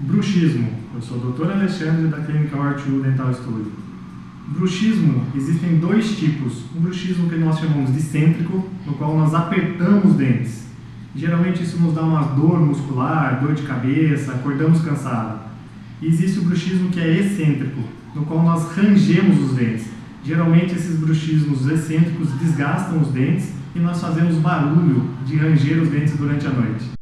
Bruxismo. Eu sou o Dr. Alexandre da Clínica Ortho Dental Studio. Bruxismo, existem dois tipos. Um bruxismo que nós chamamos de cêntrico, no qual nós apertamos os dentes. Geralmente isso nos dá uma dor muscular, dor de cabeça, acordamos cansados. E existe o bruxismo que é excêntrico, no qual nós rangemos os dentes. Geralmente esses bruxismos excêntricos desgastam os dentes e nós fazemos barulho de ranger os dentes durante a noite.